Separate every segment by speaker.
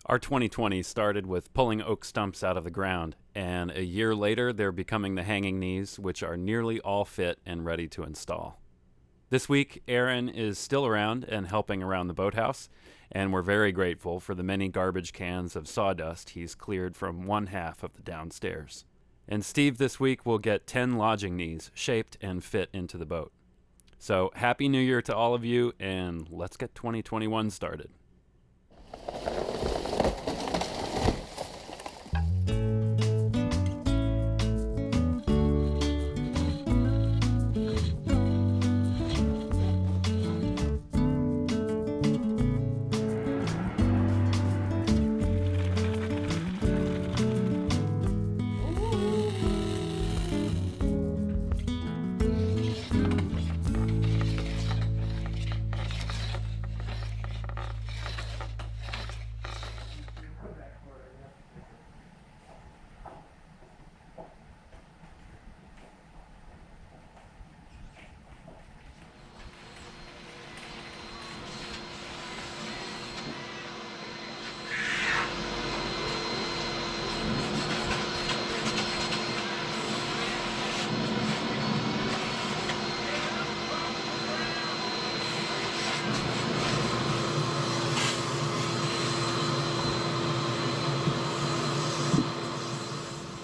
Speaker 1: Our 2020 started with pulling oak stumps out of the ground, and a year later they're becoming the hanging knees, which are nearly all fit and ready to install. This week, Aaron is still around and helping around the boathouse, and we're very grateful for the many garbage cans of sawdust he's cleared from one half of the downstairs. And Steve this week will get 10 lodging knees shaped and fit into the boat. So Happy New Year to all of you, and let's get 2021 started.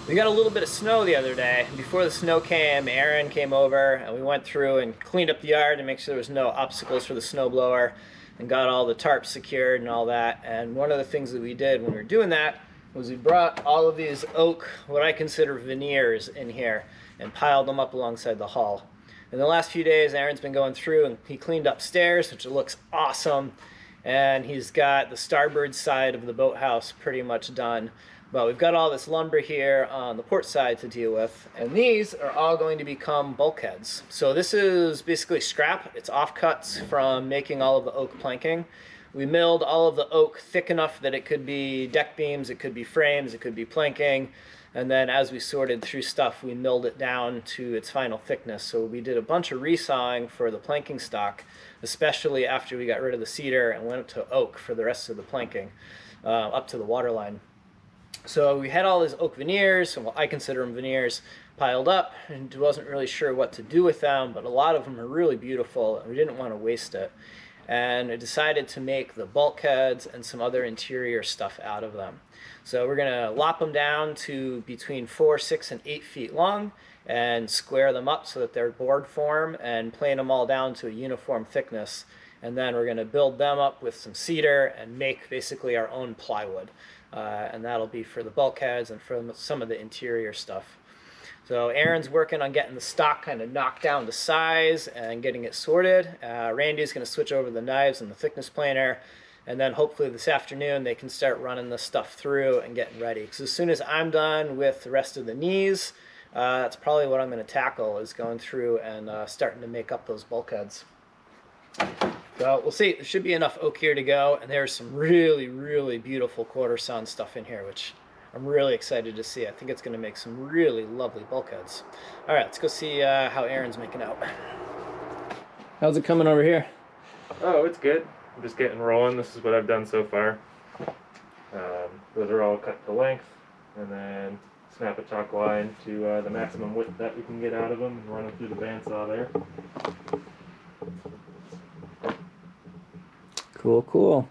Speaker 2: We got a little bit of snow the other day. Before the snow came, Aaron came over and we went through and cleaned up the yard to make sure there was no obstacles for the snowblower and got all the tarps secured and all that. And one of the things that we did when we were doing that was we brought all of these oak, what I consider veneers, in here and piled them up alongside the hull. In the last few days, Aaron's been going through and he cleaned upstairs, which looks awesome. And he's got the starboard side of the boathouse pretty much done. But we've got all this lumber here on the port side to deal with, and these are all going to become bulkheads. So this is basically scrap. It's offcuts from making all of the oak planking. We milled all of the oak thick enough that it could be deck beams, it could be frames, it could be planking, and then as we sorted through stuff, we milled it down to its final thickness. So we did a bunch of resawing for the planking stock, especially after we got rid of the cedar and went to oak for the rest of the planking, up to the waterline. So we had all these oak veneers, and what I consider them veneers, piled up, and wasn't really sure what to do with them, but a lot of them are really beautiful, and we didn't want to waste it. And I decided to make the bulkheads and some other interior stuff out of them. So we're going to lop them down to between 4, 6, and 8 feet long, and square them up so that they're board form, and plane them all down to a uniform thickness. And then we're going to build them up with some cedar and make basically our own plywood. And that'll be for the bulkheads and for some of the interior stuff. So Aaron's working on getting the stock kind of knocked down to size and getting it sorted. Randy's going to switch over the knives and the thickness planer, and then hopefully this afternoon they can start running the stuff through and getting ready. Because as soon as I'm done with the rest of the knees, that's probably what I'm going to tackle, is going through and starting to make up those bulkheads. So we'll see. There should be enough oak here to go, and there's some really, really beautiful quarter sawn stuff in here, which I'm really excited to see. I think it's going to make some really lovely bulkheads. All right, let's go see how Aaron's making out. How's it coming over here?
Speaker 3: Oh, it's good. I'm just getting rolling. This is what I've done so far. Those are all cut to length, and then snap a chalk line to the maximum width that we can get out of them and run them through the bandsaw there.
Speaker 2: Cool, cool.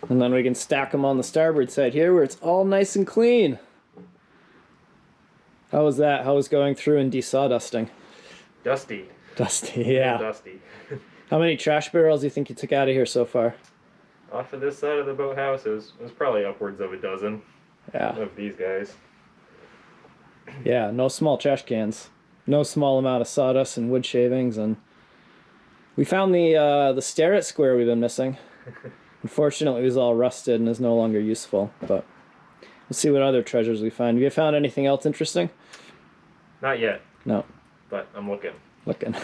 Speaker 2: And then we can stack them on the starboard side here where it's all nice and clean. How was that? How was going through and de-sawdusting?
Speaker 3: Dusty.
Speaker 2: Dusty, yeah.
Speaker 3: Dusty.
Speaker 2: How many trash barrels do you think you took out of here so far?
Speaker 3: Off of this side of the boathouse, it was probably upwards of a dozen of these guys.
Speaker 2: Yeah, no small trash cans. No small amount of sawdust and wood shavings, and we found the sterret square we've been missing. Unfortunately, it was all rusted and is no longer useful, but we'll see what other treasures we find. Have you found anything else interesting?
Speaker 3: Not yet.
Speaker 2: No.
Speaker 3: But I'm looking.
Speaker 2: Looking.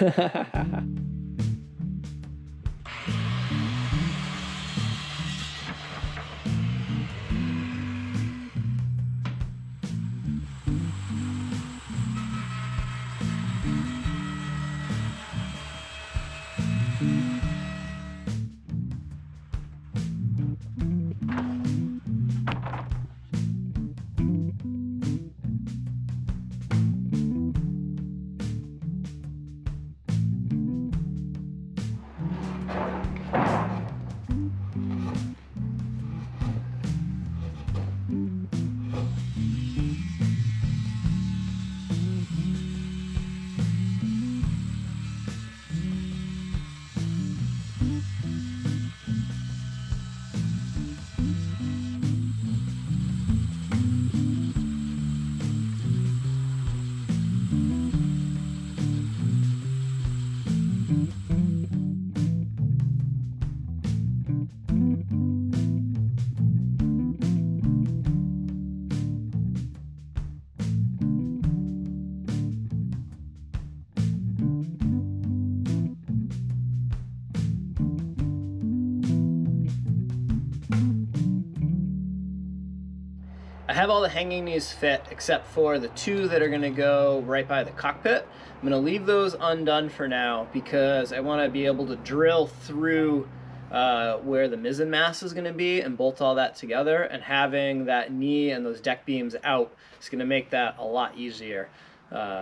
Speaker 2: I have all the hanging knees fit except for the two that are going to go right by the cockpit. I'm going to leave those undone for now because I want to be able to drill through where the mizzen mast is going to be and bolt all that together, and having that knee and those deck beams out is going to make that a lot easier.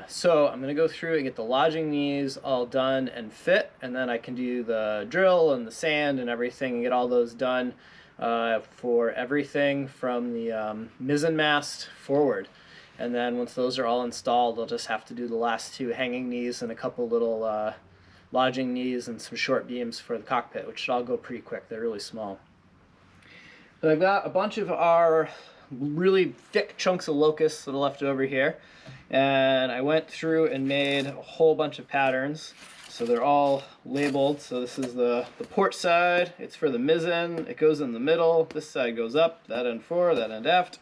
Speaker 2: So I'm going to go through and get the lodging knees all done and fit, and then I can do the drill and the sand and everything and get all those done for everything from the mizzen mast forward. And then once those are all installed, I'll just have to do the last two hanging knees and a couple little lodging knees and some short beams for the cockpit, which should all go pretty quick. They're really small. But I've got a bunch of our really thick chunks of locust that are left over here, and I went through and made a whole bunch of patterns. So they're all labeled. So this is the port side, it's for the mizzen, it goes in the middle, this side goes up, that end forward, that end aft.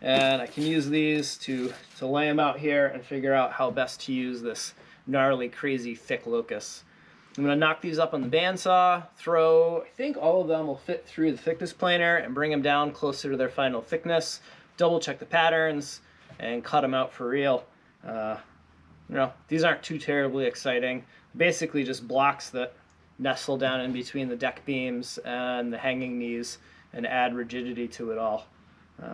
Speaker 2: And I can use these to lay them out here and figure out how best to use this gnarly, crazy, thick locust. I'm going to knock these up on the bandsaw, I think all of them will fit through the thickness planer and bring them down closer to their final thickness, double check the patterns, and cut them out for real. These aren't too terribly exciting. Basically just blocks that nestle down in between the deck beams and the hanging knees and add rigidity to it all.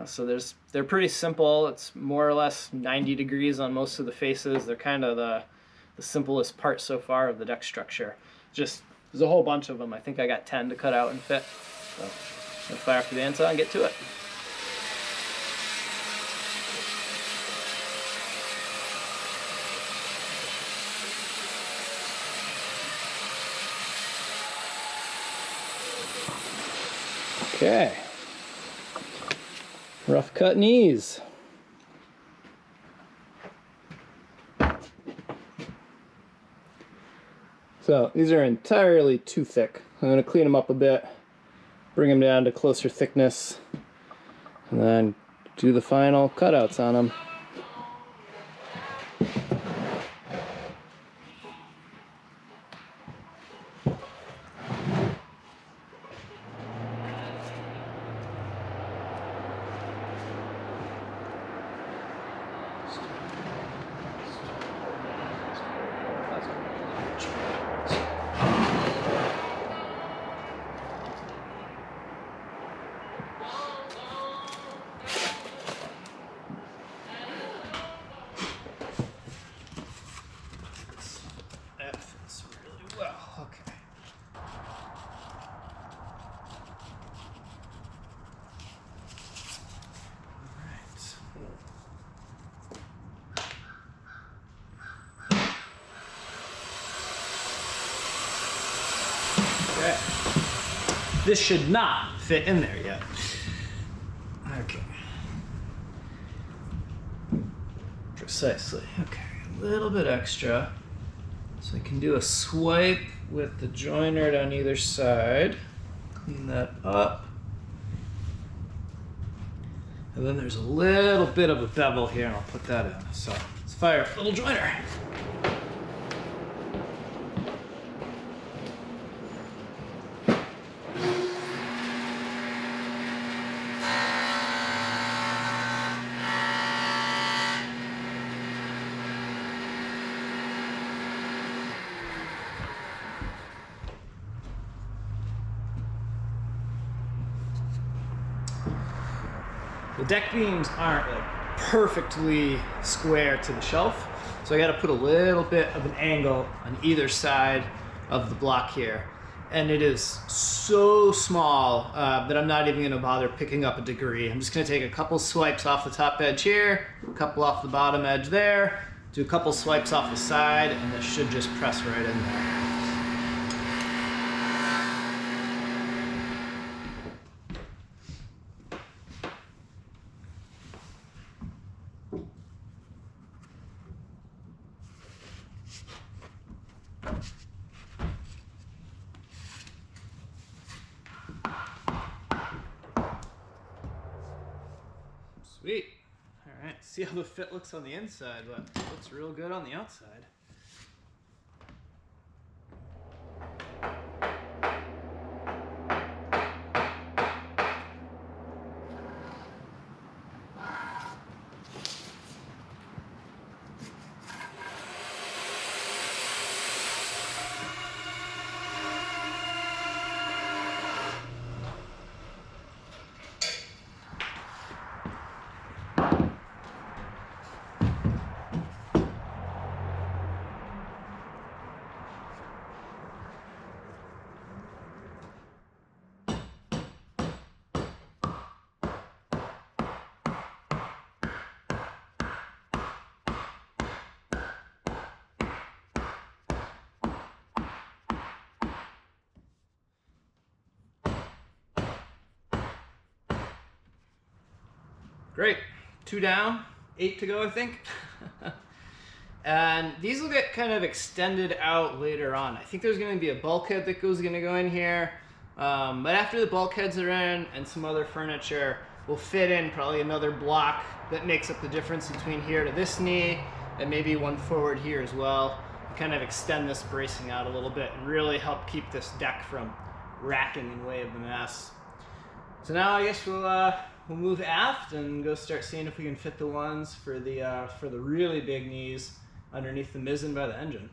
Speaker 2: So they're pretty simple. It's more or less 90 degrees on most of the faces. They're kind of the simplest part so far of the deck structure. There's a whole bunch of them. I think I got 10 to cut out and fit. So I'm gonna fire up the bandsaw and get to it. Okay, rough cut knees. So these are entirely too thick. I'm going to clean them up a bit, bring them down to closer thickness, and then do the final cutouts on them. This should not fit in there yet. Okay. Precisely. Okay, a little bit extra. So I can do a swipe with the joiner on either side. Clean that up. And then there's a little bit of a bevel here, and I'll put that in. So let's fire up the little joiner. The deck beams aren't like perfectly square to the shelf, so I got to put a little bit of an angle on either side of the block here. And it is so small that I'm not even going to bother picking up a degree. I'm just going to take a couple swipes off the top edge here, a couple off the bottom edge there, do a couple swipes off the side, and this should just press right in there. Sweet. All right, see how the fit looks on the inside, but it looks real good on the outside. Great, 2 down, 8 to go, I think. And these will get kind of extended out later on. I think there's going to be a bulkhead that going to go in here. But after the bulkheads are in and some other furniture, we'll fit in probably another block that makes up the difference between here to this knee, and maybe one forward here as well. Kind of extend this bracing out a little bit and really help keep this deck from racking in way of the mess. So now I guess we'll move aft and go start seeing if we can fit the ones for the really big knees underneath the mizzen by the engine.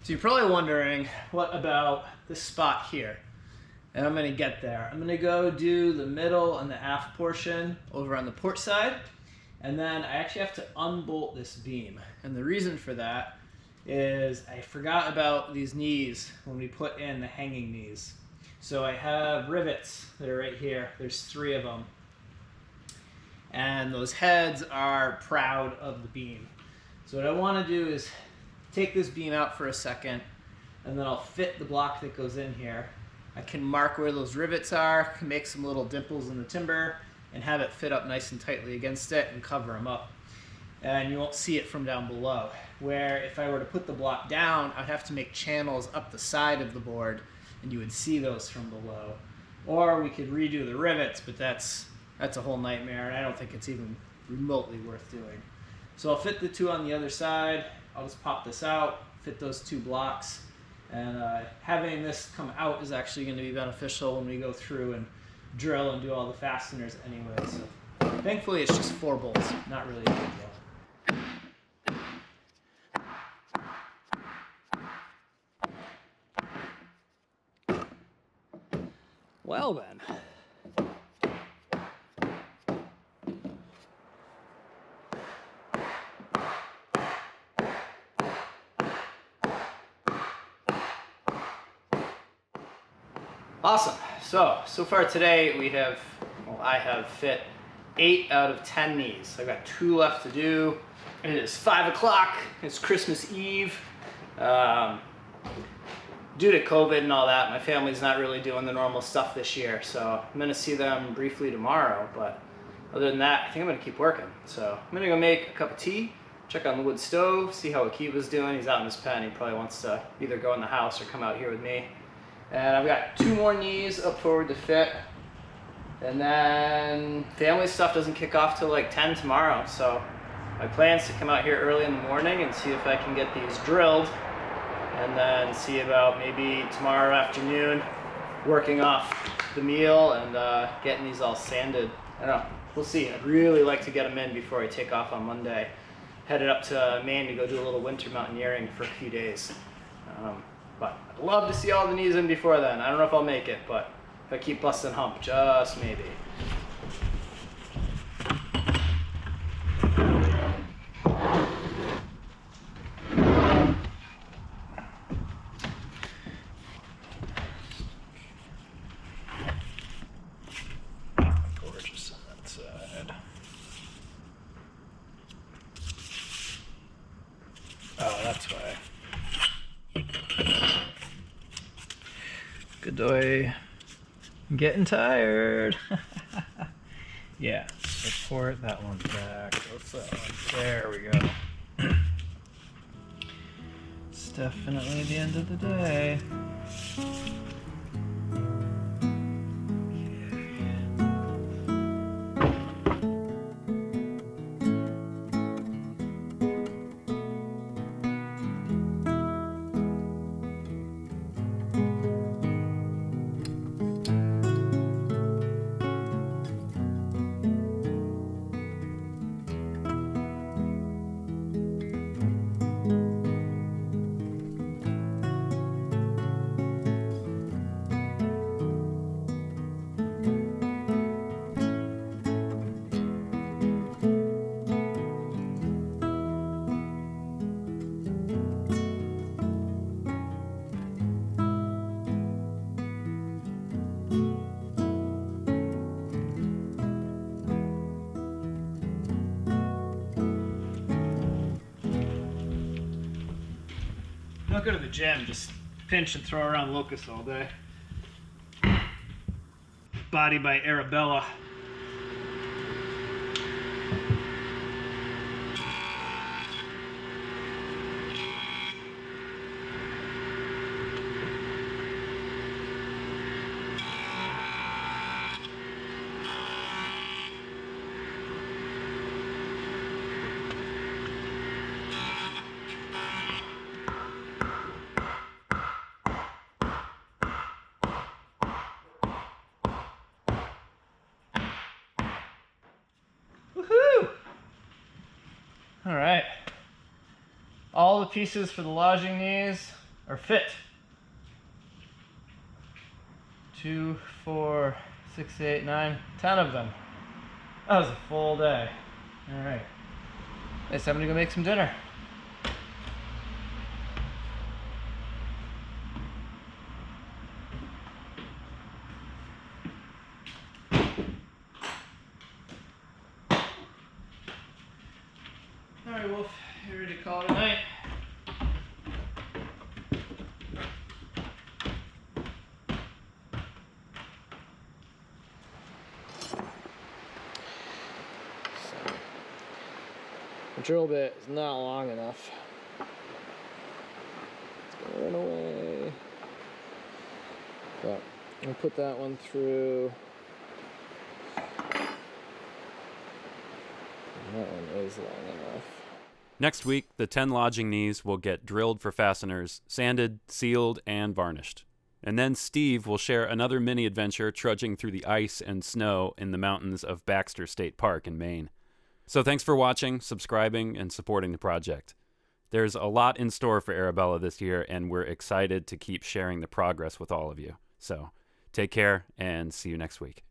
Speaker 2: So you're probably wondering, what about this spot here? And I'm gonna get there. I'm gonna go do the middle and the aft portion over on the port side. And then I actually have to unbolt this beam. And the reason for that is I forgot about these knees when we put in the hanging knees. So I have rivets that are right here. There's 3 of them. And those heads are proud of the beam. So what I want to do is take this beam out for a second, and then I'll fit the block that goes in here. I can mark where those rivets are, can make some little dimples in the timber, and have it fit up nice and tightly against it and cover them up. And you won't see it from down below. Where if I were to put the block down, I'd have to make channels up the side of the board, and you would see those from below. Or we could redo the rivets, but that's a whole nightmare, and I don't think it's even remotely worth doing. So I'll fit the 2 on the other side. I'll just pop this out, fit those 2 blocks, and having this come out is actually going to be beneficial when we go through and drill and do all the fasteners anyway. So thankfully it's just 4 bolts, not really a big deal. Well then. Awesome. So far today I have fit 8 out of 10 knees. I've got 2 left to do. It is 5 o'clock. It's Christmas Eve. Due to COVID and all that, my family's not really doing the normal stuff this year, so I'm gonna see them briefly tomorrow, but other than that, I think I'm gonna keep working. So I'm gonna go make a cup of tea, check on the wood stove, see how Akiva's doing. He's out in his pen. He probably wants to either go in the house or come out here with me. And I've got 2 more knees up forward to fit. And then family stuff doesn't kick off till like 10 tomorrow. So my plan is to come out here early in the morning and see if I can get these drilled. And then see about maybe tomorrow afternoon working off the meal and getting these all sanded. I don't know, we'll see. I'd really like to get them in before I take off on Monday. Headed up to Maine to go do a little winter mountaineering for a few days. But I'd love to see all the knees in before then. I don't know if I'll make it, but if I keep busting hump, just maybe. Gorgeous on that side. Oh, that's why. Good boy. I'm getting tired. Yeah, support that one back. What's that one? There we go. It's definitely the end of the day. Don't go to the gym, just pinch and throw around locusts all day. Body by Arabella. Woohoo! All right. All the pieces for the lodging knees are fit. 2, 4, 6, 8, 9, 10 of them. That was a full day. All right. It's time to go make some dinner. All right, Wolf, you ready to call it a night? The drill bit is not long enough. It's gonna run away. But I'll put that one through. That one is long enough.
Speaker 1: Next week, the 10 lodging knees will get drilled for fasteners, sanded, sealed, and varnished. And then Steve will share another mini adventure trudging through the ice and snow in the mountains of Baxter State Park in Maine. So thanks for watching, subscribing, and supporting the project. There's a lot in store for Arabella this year, and we're excited to keep sharing the progress with all of you. So take care, and see you next week.